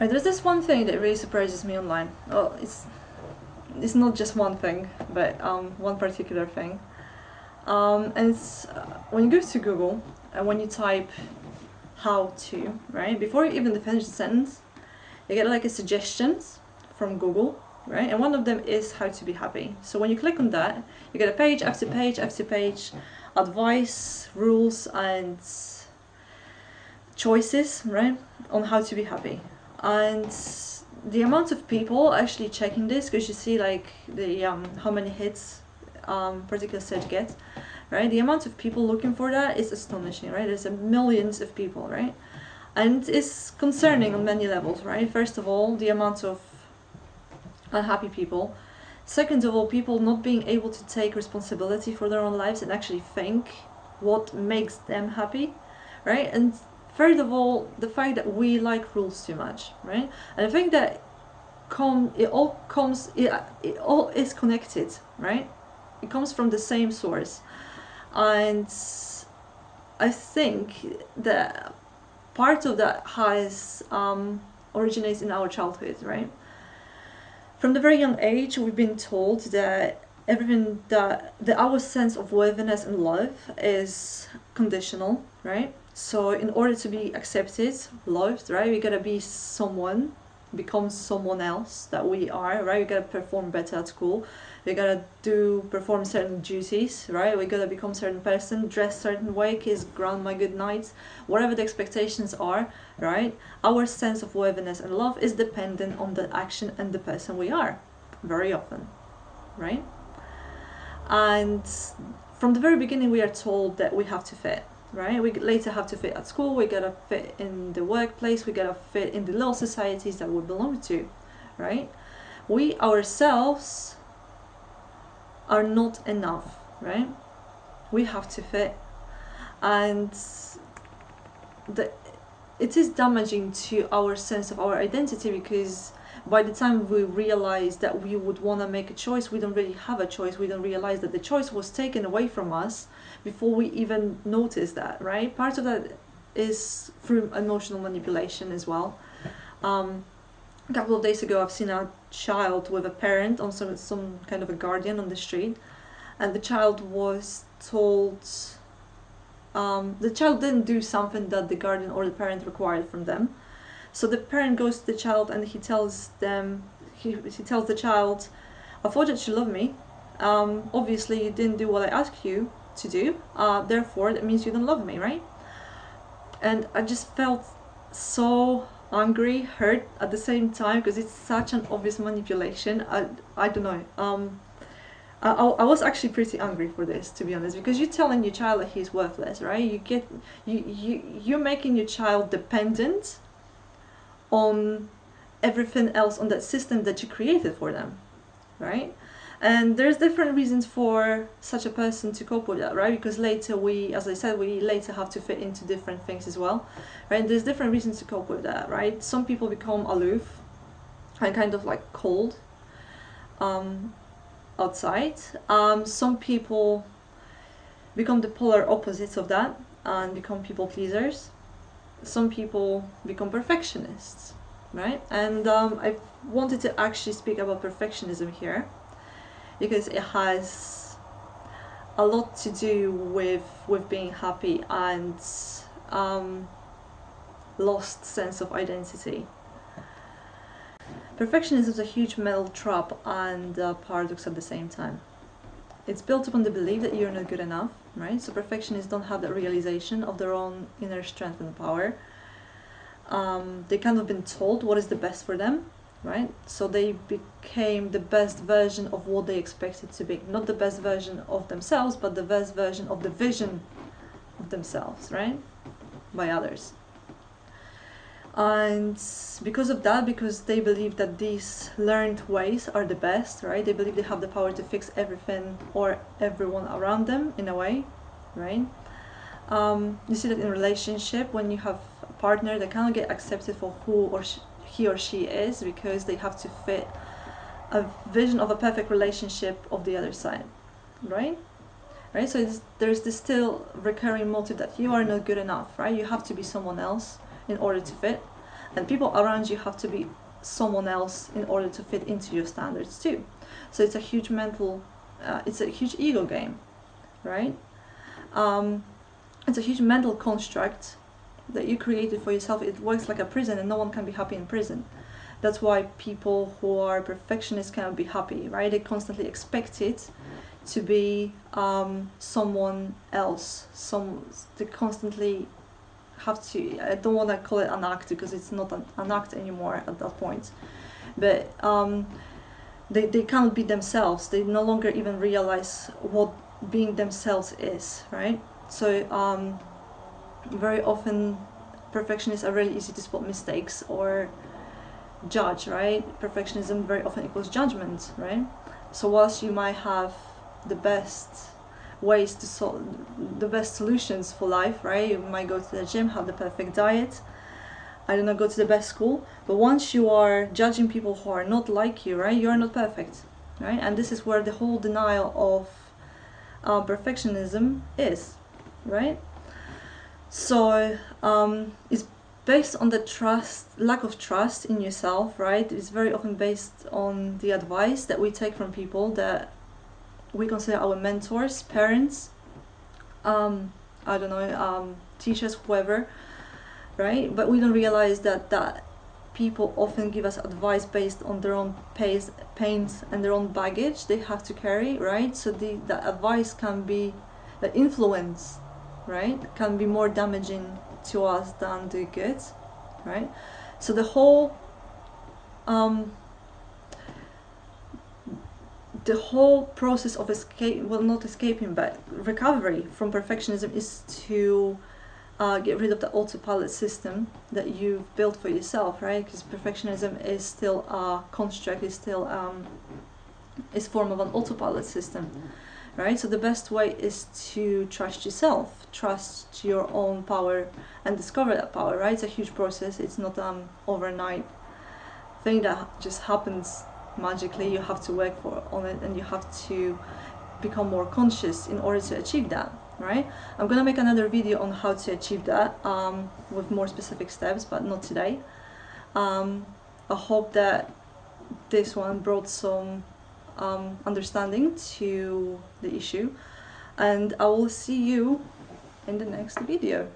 Right, there's this one thing that really surprises me online. Well, it's not just one thing, but one particular thing. And it's when you go to Google and when you type how to, right? Before you even finish the sentence, you get like a suggestions from Google, right? And one of them is how to be happy. So when you click on that, you get a page after page after page, advice, rules, and choices, right, on how to be happy. And the amount of people actually checking this, because you see like the how many hits particular search gets, right? The amount of people looking for that is astonishing, right? There's millions of people, right? And it's concerning on many levels, right? First of all, the amount of unhappy people. Second of all, people not being able to take responsibility for their own lives and actually think what makes them happy, right? And third of all, the fact that we like rules too much, right? And I think that it all is connected, right? It comes from the same source. And I think that part of that has originates in our childhood, right? From the very young age, we've been told that everything that our sense of worthiness and love is conditional, right? So in order to be accepted, loved, right, we gotta be someone, become someone else that we are, right? We gotta perform better at school. We gotta perform certain duties, right? We gotta become certain person, dress certain way, kiss grandma good nights, whatever the expectations are, right? Our sense of worthiness and love is dependent on the action and the person we are, very often, right? And from the very beginning, we are told that we have to fit, right? We later have to fit at school, we gotta fit in the workplace, we gotta fit in the little societies that we belong to, right? We ourselves are not enough, right? We have to fit. And it is damaging to our sense of our identity, because by the time we realize that we would want to make a choice, we don't really have a choice. We don't realize that the choice was taken away from us before we even notice that, right? Part of that is through emotional manipulation as well. A couple of days ago, I've seen a child with a parent on some kind of a guardian on the street, and the child was told the child didn't do something that the guardian or the parent required from them. So the parent goes to the child and he tells the child, I thought that you love me. Obviously you didn't do what I asked you to do. Therefore that means you don't love me, right? And I just felt so angry, hurt at the same time, because it's such an obvious manipulation. I don't know. I was actually pretty angry for this, to be honest, because you're telling your child that he's worthless, right? You're making your child dependent on everything else, on that system that you created for them, right? And there's different reasons for such a person to cope with that, right? Because later as I said, we later have to fit into different things as well, right? And there's different reasons to cope with that, right? Some people become aloof and kind of like cold outside. Some people become the polar opposites of that and become people pleasers. Some people become perfectionists, right? And I wanted to actually speak about perfectionism here, because it has a lot to do with being happy and lost sense of identity. Perfectionism is a huge mental trap and paradox at the same time. It's built upon the belief that you're not good enough, right? So perfectionists don't have that realization of their own inner strength and power. They kind of been told what is the best for them, right? So they became the best version of what they expected to be. Not the best version of themselves, but the best version of the vision of themselves, right? By others. And because of that, because they believe that these learned ways are the best, right? They believe they have the power to fix everything or everyone around them in a way, right? You see that in a relationship, when you have a partner, they cannot get accepted for who he or she is, because they have to fit a vision of a perfect relationship of the other side, right? Right. So there's this still recurring motive that you are not good enough, right? You have to be someone else in order to fit, and people around you have to be someone else in order to fit into your standards too. So it's a huge it's a huge ego game, right? It's a huge mental construct that you created for yourself. It works like a prison, and no one can be happy in prison. That's why people who are perfectionists cannot be happy, right? They constantly expect it to be someone else. They constantly have to. I don't want to call it an act, because it's not an act anymore at that point. But they can't be themselves. They no longer even realize what being themselves is, right? So very often perfectionists are really easy to spot mistakes or judge, right? Perfectionism very often equals judgment, right? So whilst you might have the best ways to solve the best solutions for life, right? You might go to the gym, have the perfect diet, I don't know, go to the best school, but once you are judging people who are not like you, right, you're not perfect, right? And this is where the whole denial of perfectionism is, right? So it's based on the lack of trust in yourself, right? It's very often based on the advice that we take from people that we consider our mentors, parents, I don't know, teachers, whoever, right? But we don't realize that people often give us advice based on their own pains and their own baggage they have to carry, right? So the advice can be, the influence, right, can be more damaging to us than the good, right? So the whole process of escape, well, not escaping, but recovery from perfectionism is to get rid of the autopilot system that you've built for yourself, right? Because perfectionism is still a construct, is still is form of an autopilot system, right? So the best way is to trust yourself, trust your own power, and discover that power, right? It's a huge process. It's not an overnight thing that just happens magically. You have to work on it, and you have to become more conscious in order to achieve that, right? I'm gonna make another video on how to achieve that with more specific steps, but not today. I hope that this one brought some understanding to the issue, and I will see you in the next video.